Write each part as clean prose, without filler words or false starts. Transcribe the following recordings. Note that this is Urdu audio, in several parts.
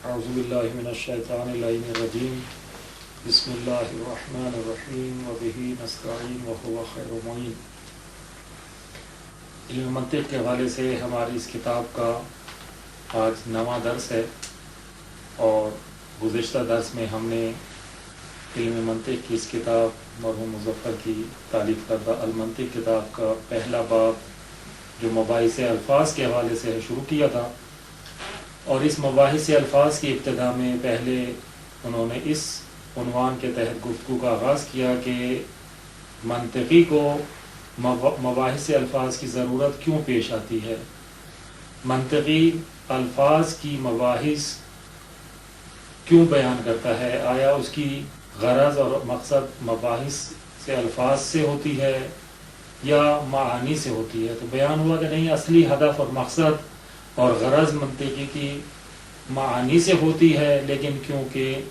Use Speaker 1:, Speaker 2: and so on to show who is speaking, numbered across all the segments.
Speaker 1: اعوذ باللہ من الشیطان اللعین الرجیم بسم اللہ الرحمن الرحیم وبہ نستعین وہو خیر معین۔ علم منطق کے حوالے سے ہماری اس کتاب کا آج 9واں درس ہے، اور گزشتہ درس میں ہم نے علم منطق کی اس کتاب مرحوم مظفر کی تالیف کردہ المنطق کتاب کا پہلا باب جو مباحث الفاظ کے حوالے سے ہے شروع کیا تھا، اور اس مباحث الفاظ کی ابتدا میں پہلے انہوں نے اس عنوان کے تحت گفتگو کا آغاز کیا کہ منطقی کو مباحث الفاظ کی ضرورت کیوں پیش آتی ہے، منطقی الفاظ کی مباحث کیوں بیان کرتا ہے، آیا اس کی غرض اور مقصد مباحث سے الفاظ سے ہوتی ہے یا معانی سے ہوتی ہے؟ تو بیان ہوا کہ نہیں، اصلی ہدف اور مقصد اور غرض منطقی کی معانی سے ہوتی ہے، لیکن کیونکہ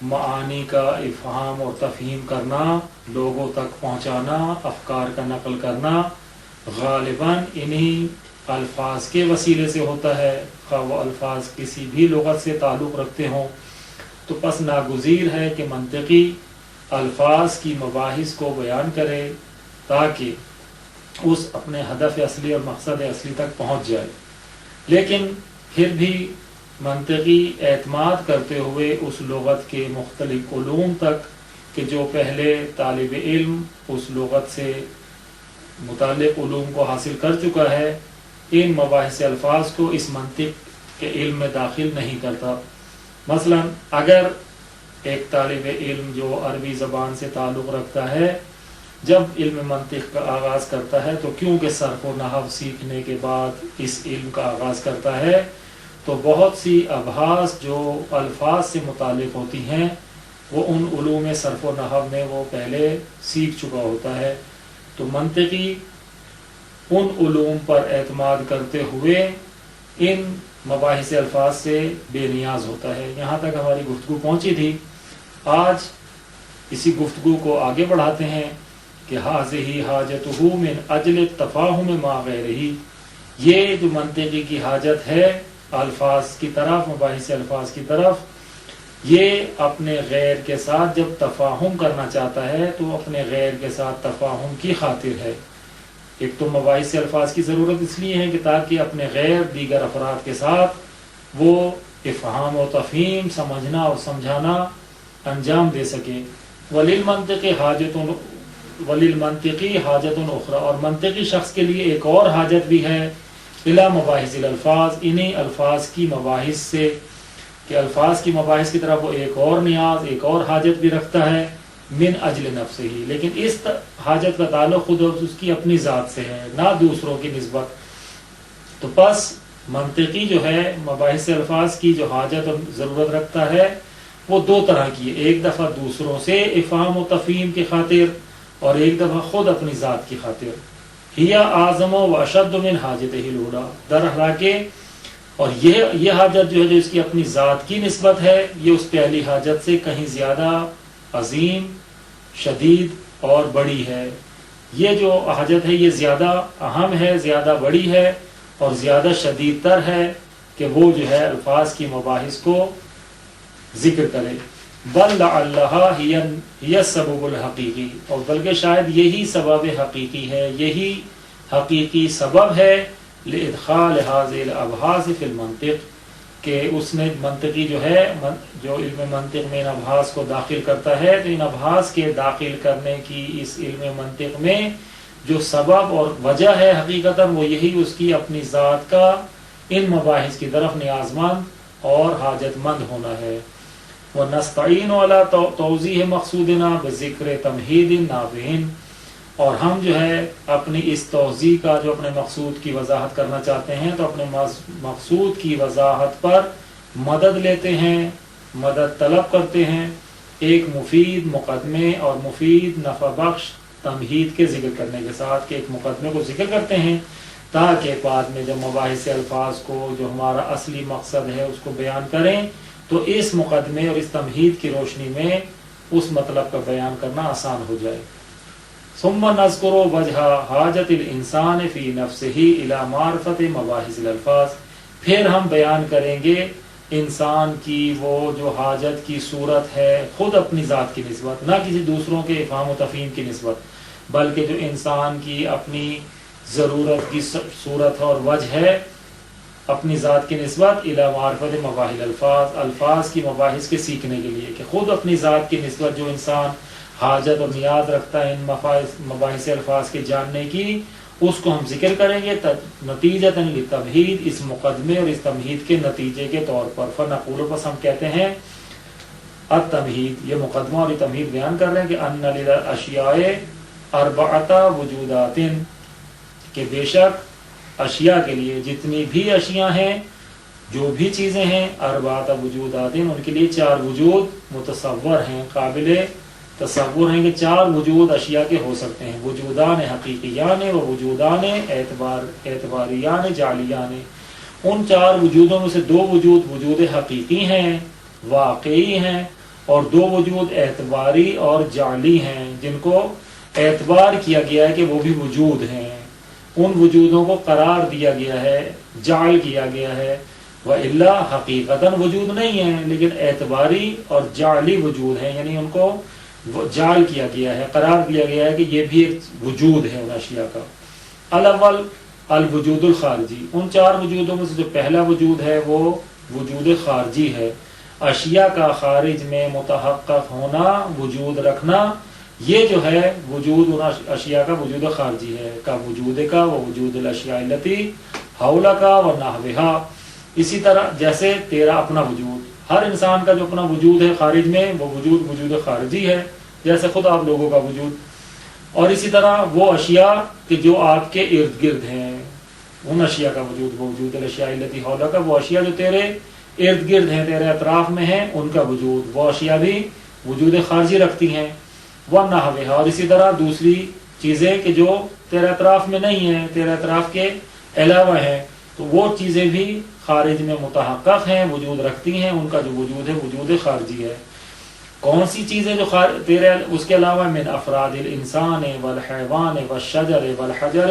Speaker 1: معانی کا افہام اور تفہیم کرنا، لوگوں تک پہنچانا، افکار کا نقل کرنا غالباً انہی الفاظ کے وسیلے سے ہوتا ہے، خواہ وہ الفاظ کسی بھی لغت سے تعلق رکھتے ہوں، تو پس ناگزیر ہے کہ منطقی الفاظ کی مباحث کو بیان کرے تاکہ اس اپنے ہدف اصلی اور مقصد اصلی تک پہنچ جائے۔ لیکن پھر بھی منطقی اعتماد کرتے ہوئے اس لغت کے مختلف علوم تک کہ جو پہلے طالب علم اس لغت سے متعلق علوم کو حاصل کر چکا ہے، ان مباحث الفاظ کو اس منطق کے علم میں داخل نہیں کرتا۔ مثلا اگر ایک طالب علم جو عربی زبان سے تعلق رکھتا ہے، جب علم منطق کا آغاز کرتا ہے تو کیونکہ صرف و نحو سیکھنے کے بعد اس علم کا آغاز کرتا ہے، تو بہت سی ابحاث جو الفاظ سے متعلق ہوتی ہیں وہ ان علوم صرف و نحو میں وہ پہلے سیکھ چکا ہوتا ہے، تو منطقی ان علوم پر اعتماد کرتے ہوئے ان مباحث الفاظ سے بے نیاز ہوتا ہے۔ یہاں تک ہماری گفتگو پہنچی تھی۔ آج اسی گفتگو کو آگے بڑھاتے ہیں کہ حاضہ حاجتہ من اجل التفاہم ما غیرہ، یہ جو منطقی کی حاجت ہے الفاظ کی طرف، مباحث الفاظ کی طرف، یہ اپنے غیر کے ساتھ جب تفاہم کرنا چاہتا ہے تو اپنے غیر کے ساتھ تفاہم کی خاطر ہے۔ ایک تو مباحث الفاظ کی ضرورت اس لیے ہے کہ تاکہ اپنے غیر دیگر افراد کے ساتھ وہ افہام و تفہیم، سمجھنا اور سمجھانا انجام دے سکے۔ وللمنطقی حاجت اخرى، اور منطقی شخص کے لیے ایک اور حاجت بھی ہے، الی مباحث الالفاظ، انہی الفاظ کی مباحث سے، کہ الفاظ کی مباحث کی طرف وہ ایک اور نیاز، ایک اور حاجت بھی رکھتا ہے، من اجل نفسہ، لیکن اس حاجت کا تعلق خود اس کی اپنی ذات سے ہے، نہ دوسروں کی نسبت۔ تو پس منطقی جو ہے مباحث الفاظ کی جو حاجت اور ضرورت رکھتا ہے وہ دو طرح کی ہے، ایک دفعہ دوسروں سے افہام و تفہیم کی خاطر، اور ایک دفعہ خود اپنی ذات کی خاطر۔ ہی اعظم و اشد من حاجتہ الاولی، در حالانکہ اور یہ حاجت جو ہے جو اس کی اپنی ذات کی نسبت ہے، یہ اس پہلی حاجت سے کہیں زیادہ عظیم، شدید اور بڑی ہے۔ یہ جو حاجت ہے یہ زیادہ اہم ہے، زیادہ بڑی ہے اور زیادہ شدید تر ہے کہ وہ جو ہے الفاظ کی مباحث کو ذکر کرے۔ بل لعلھا ہی السبب الحقیقی، اور بلکہ شاید یہی سبب حقیقی ہے، یہی حقیقی سبب ہے لادخال هذه الابحاث فی المنطق، کہ اس نے منطقی جو ہے جو علم منطق میں ان ابحاث کو داخل کرتا ہے، تو ان ابحاث کے داخل کرنے کی اس علم منطق میں جو سبب اور وجہ ہے حقیقتاً وہ یہی اس کی اپنی ذات کا ان مباحث کی طرف نیاز مند اور حاجت مند ہونا ہے۔ وَنَسْتَعِينُ عَلَىٰ تَوْضِيحِ مَقْصُودِنَا بِذِكْرِ تَمْهِيدٍ نَافِعٍ، اور ہم جو ہے اپنی اس توضیح کا جو اپنے مقصود کی وضاحت کرنا چاہتے ہیں تو اپنے مقصود کی وضاحت پر مدد لیتے ہیں، مدد طلب کرتے ہیں ایک مفید مقدمے اور مفید نفع بخش تمہید کے ذکر کرنے کے ساتھ، کہ ایک مقدمے کو ذکر کرتے ہیں تاکہ بعد میں جب مباحث الفاظ کو جو ہمارا اصلی مقصد ہے اس کو بیان کریں تو اس مقدمے اور اس تمہید کی روشنی میں اس مطلب کا بیان کرنا آسان ہو جائے۔ ثم نذکر وجہ حاجت الانسان فی نفسہ الی معرفت مباحث الالفاظ، پھر ہم بیان کریں گے انسان کی وہ جو حاجت کی صورت ہے خود اپنی ذات کی نسبت، نہ کسی دوسروں کے افہام و تفہیم کی نسبت، بلکہ جو انسان کی اپنی ضرورت کی صورت اور وجہ ہے اپنی ذات کی نسبت الی معرفت مباحث الفاظ، الفاظ کی مباحث کے سیکھنے کے لیے، کہ خود اپنی ذات کی نسبت جو انسان حاجت اور نیاز رکھتا ہے ان مباحث الفاظ کے جاننے کی، اس کو ہم ذکر کریں گے نتیجتاً للتمہید، اس مقدمے اور اس تمہید کے نتیجے کے طور پر۔ فنقول، پس ہم کہتے ہیں التمہید، یہ مقدمہ اور یہ تمہید بیان کر رہے ہیں کہ ان للاشیاء اربعۃ وجودات، کہ بے شک اشیاء کے لیے جتنی بھی اشیاء ہیں، جو بھی چیزیں ہیں، اربعۃ وجودات، ان کے لیے چار وجود متصور ہیں، قابل تصور ہیں، کہ چار وجود اشیاء کے ہو سکتے ہیں، وجودان حقیقیان و وجودان اعتباریان جعلیان۔ ان چار وجودوں میں سے دو وجود وجود حقیقی ہیں، واقعی ہیں، اور دو وجود اعتباری اور جعلی ہیں، جن کو اعتبار کیا گیا ہے کہ وہ بھی وجود ہیں، ان وجودوں کو قرار دیا گیا ہے، جعل کیا گیا ہے۔ وَإِلَّا حقیقتاً وجود نہیں ہیں، لیکن اعتباری اور جعلی وجود ہیں، یعنی ان کو جعل کیا گیا ہے، قرار دیا گیا ہے کہ یہ بھی ایک وجود ہے ان اشیاء کا۔ الاول الوجود الخارجی، ان چار وجودوں میں سے جو پہلا وجود ہے وہ وجود خارجی ہے، اشیاء کا خارج میں متحقق ہونا، وجود رکھنا، یہ جو ہے وجود ان اشیاء کا وجود خارجی ہے، کا وجود کا و وجود الاشیاء التی حولک و نحوہا، اسی طرح جیسے تیرا اپنا وجود، ہر انسان کا جو اپنا وجود ہے خارج میں، وہ وجود وجود خارجی ہے، جیسے خود آپ لوگوں کا وجود، اور اسی طرح وہ اشیاء کہ جو آپ کے ارد گرد ہیں، ان اشیاء کا وجود، وہ وجود الاشیاء التی حولک، وہ اشیاء جو تیرے ارد گرد ہیں، تیرے اطراف میں ہیں، ان کا وجود، وہ اشیاء بھی وجود خارجی رکھتی ہیں۔ وَنَحْوِهَا، اور اسی طرح دوسری چیزیں کہ جو تیرے اطراف میں نہیں ہیں، تیرے اطراف کے علاوہ ہیں، تو وہ چیزیں بھی خارج میں متحقق ہیں، وجود رکھتی ہیں، ان کا جو وجود ہے وجود خارجی ہے۔ کون سی چیزیں جو تیرے اس کے علاوہ؟ من افراد الانسان والحیوان والشجر والحجر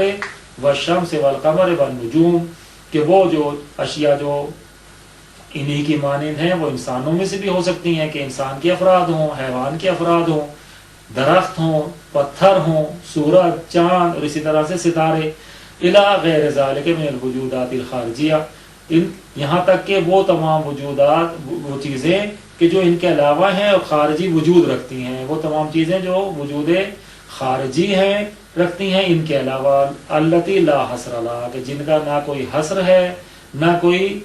Speaker 1: والشمس والقمر والنجوم، کہ وہ جو اشیاء جو انہی کی مانند ہیں وہ انسانوں میں سے بھی ہو سکتی ہیں، کہ انسان کے افراد ہوں، حیوان کے افراد ہوں، درخت ہوں، پتھر ہوں، سورج، چاند، اور اسی طرح سے ستارے، الی غیر ذالک من الوجودات الخارجیہ، یہاں تک کہ وہ تمام وجودات، وہ چیزیں کہ جو ان کے علاوہ ہیں اور خارجی وجود رکھتی ہیں، وہ تمام چیزیں جو وجود خارجی ہیں رکھتی ہیں ان کے علاوہ، التی لا حصر لہا، کہ جن کا نہ کوئی حصر ہے نہ کوئی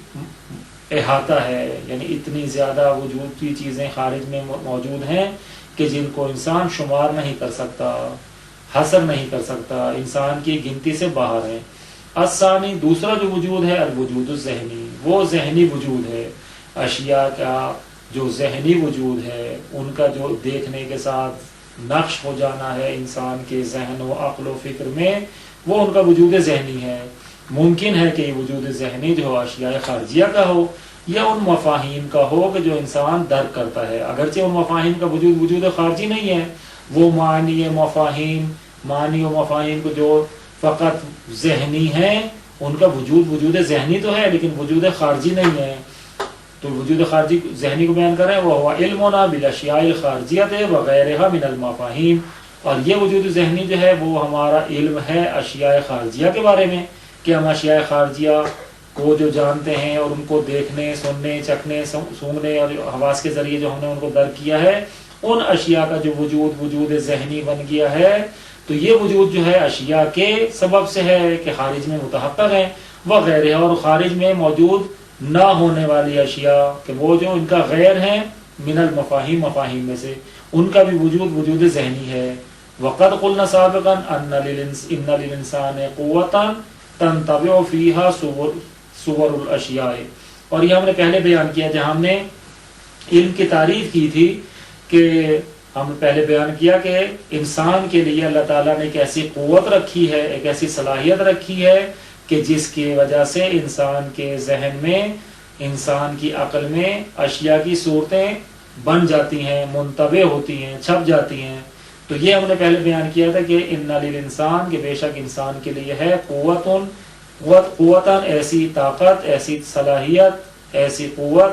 Speaker 1: احاطہ ہے، یعنی اتنی زیادہ وجود کی چیزیں خارج میں موجود ہیں کہ جن کو انسان شمار نہیں کر سکتا، حصر نہیں کر سکتا، انسان کی گنتی سے باہر ہیں۔ الثانی، دوسرا جو وجود ہے، الوجود الذہنی، وہ ذہنی وجود ہے، اشیاء کا جو ذہنی وجود ہے، ان کا جو دیکھنے کے ساتھ نقش ہو جانا ہے انسان کے ذہن و عقل و فکر میں، وہ ان کا وجود ذہنی ہے۔ ممکن ہے کہ یہ وجود ذہنی جو اشیاء خارجیہ کا ہو یا ان مفاہیم کا ہو کہ جو انسان درک کرتا ہے، اگرچہ ان مفاہیم کا وجود وجود خارجی نہیں ہے، وہ معنی و مفاہیم کو جو فقط ذہنی ہیں، ان کا وجود ذہنی تو ہے لیکن وجود خارجی نہیں ہے۔ تو وجود خارجی ذہنی کو بیان کر رہے ہیں، وہ علمنا بالاشیاء الخارجیۃ وغیرها من المفاہیم، اور یہ وجود ذہنی جو ہے وہ ہمارا علم ہے اشیاء خارجیہ کے بارے میں، کہ ہم اشیاء خارجیہ کو جو جانتے ہیں اور ان کو دیکھنے، سننے، چکھنے، سونگنے اور حواس کے ذریعے جو ہم نے ان کو درک کیا ہے، ان اشیاء کا جو وجود ذہنی بن گیا ہے، تو یہ وجود جو ہے اشیاء کے سبب سے ہے کہ خارج میں متحقق ہے، وغیرہ، اور خارج میں موجود نہ ہونے والی اشیاء کہ وہ جو ان کا غیر ہیں، من المفاہیم، مفاہیم میں سے، ان کا بھی وجود ذہنی ہے۔ وقد قلنا سابقا ان للانسان قوتا تنطبع فیہا صور الاشیاء، اور یہ ہم نے پہلے بیان کیا جہاں ہم نے علم کی تعریف کی تھی، کہ ہم نے پہلے بیان کیا کہ انسان کے لیے اللہ تعالیٰ نے ایک ایسی قوت رکھی ہے، ایک ایسی صلاحیت رکھی ہے کہ جس کی وجہ سے انسان کے ذہن میں، انسان کی عقل میں اشیاء کی صورتیں بن جاتی ہیں، منطبع ہوتی ہیں، چھپ جاتی ہیں۔ تو یہ ہم نے پہلے بیان کیا تھا کہ ان للانسان، کہ بے شک انسان کے لیے ہے قوتاً، ایسی طاقت، ایسی صلاحیت، ایسی قوت